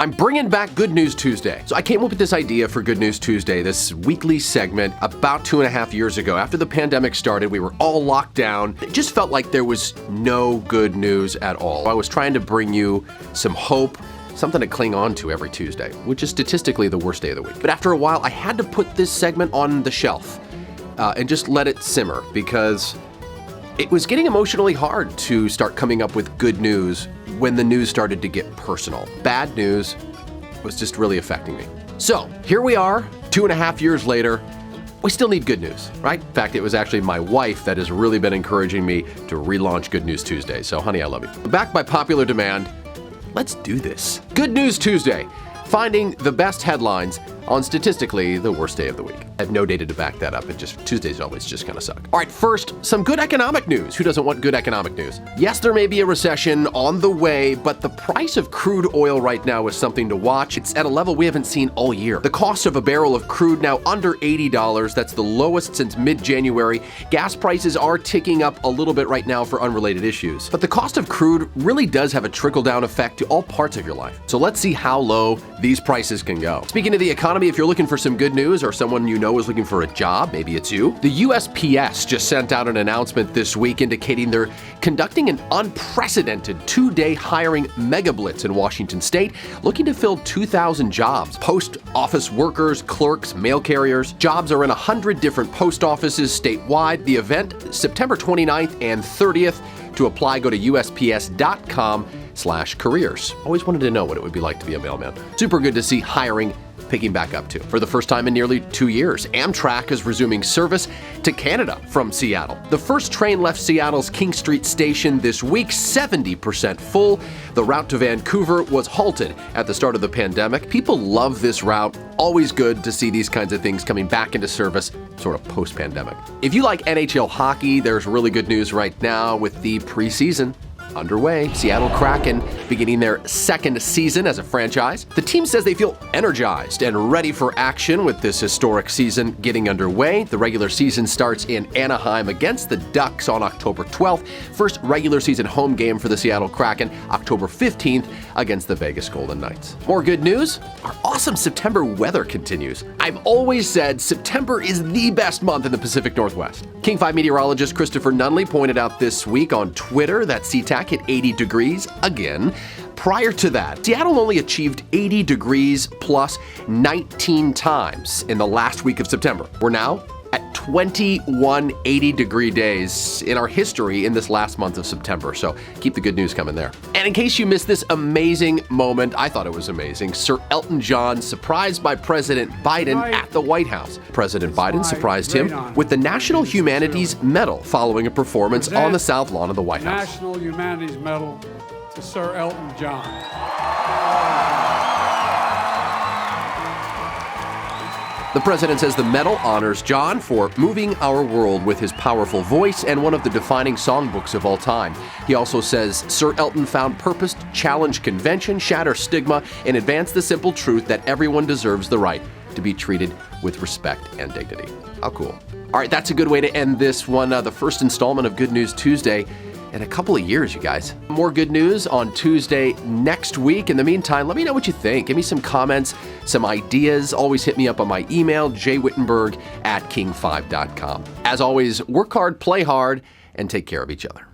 I'm bringing back Good News Tuesday. So I came up with this idea for Good News Tuesday, this weekly segment, about 2.5 years ago. After the pandemic started, we were all locked down. It just felt like there was no good news at all. I was trying to bring you some hope, something to cling on to every Tuesday, which is statistically the worst day of the week. But after a while, I had to put this segment on the shelf and just let it simmer, because it was getting emotionally hard to start coming up with good news when the news started to get personal. Bad news was just really affecting me. So here we are, 2.5 years later. We still need good news, right? In fact, it was actually my wife that has really been encouraging me to relaunch Good News Tuesday. So honey, I love you. Back by popular demand, let's do this. Good News Tuesday, finding the best headlines on statistically the worst day of the week. I have no data to back that up. Tuesdays always just kind of suck. All right, first, some good economic news. Who doesn't want good economic news? Yes, there may be a recession on the way, but the price of crude oil right now is something to watch. It's at a level we haven't seen all year. The cost of a barrel of crude now under $80. That's the lowest since mid-January. Gas prices are ticking up a little bit right now for unrelated issues. But the cost of crude really does have a trickle-down effect to all parts of your life. So let's see how low these prices can go. Speaking of the economy, if you're looking for some good news or someone you know is looking for a job, maybe it's you, the USPS just sent out an announcement this week indicating they're conducting an unprecedented 2-day hiring mega blitz in Washington state, looking to fill 2,000 jobs. Post office workers, clerks, mail carriers. Jobs are in 100 different post offices statewide. The event, September 29th and 30th. To apply, go to usps.com/careers. Always wanted to know what it would be like to be a mailman. Super good to see hiring picking back up too. For the first time in nearly 2 years, Amtrak is resuming service to Canada from Seattle. The first train left Seattle's King Street station this week, 70% full. The route to Vancouver was halted at the start of the pandemic. People love this route. Always good to see these kinds of things coming back into service, sort of post-pandemic. If you like NHL hockey, there's really good news right now with the preseason underway. Seattle Kraken beginning their second season as a franchise. The team says they feel energized and ready for action with this historic season getting underway. The regular season starts in Anaheim against the Ducks on October 12th. First regular season home game for the Seattle Kraken, October 15th against the Vegas Golden Knights. More good news, our awesome September weather continues. I've always said September is the best month in the Pacific Northwest. King 5 meteorologist Christopher Nunley pointed out this week on Twitter that SeaTac hit 80 degrees again. Prior to that, Seattle only achieved 80 degrees plus 19 times in the last week of September. We're now at 21 80-degree days in our history in this last month of September. So keep the good news coming there. And in case you missed this amazing moment, I thought it was amazing. Sir Elton John surprised by President Biden at the White House. President Biden surprised him with the National Humanities Medal following a performance on the South Lawn of the White House. National Humanities Medal to Sir Elton John. The president says the medal honors John for moving our world with his powerful voice and one of the defining songbooks of all time. He also says Sir Elton found purpose to challenge convention, shatter stigma, and advance the simple truth that everyone deserves the right to be treated with respect and dignity. How cool. All right, that's a good way to end this one, the first installment of Good News Tuesday in a couple of years, you guys. More good news on Tuesday next week. In the meantime, let me know what you think. Give me some comments, some ideas. Always hit me up on my email, jwhittenberg@king5.com. As always, work hard, play hard, and take care of each other.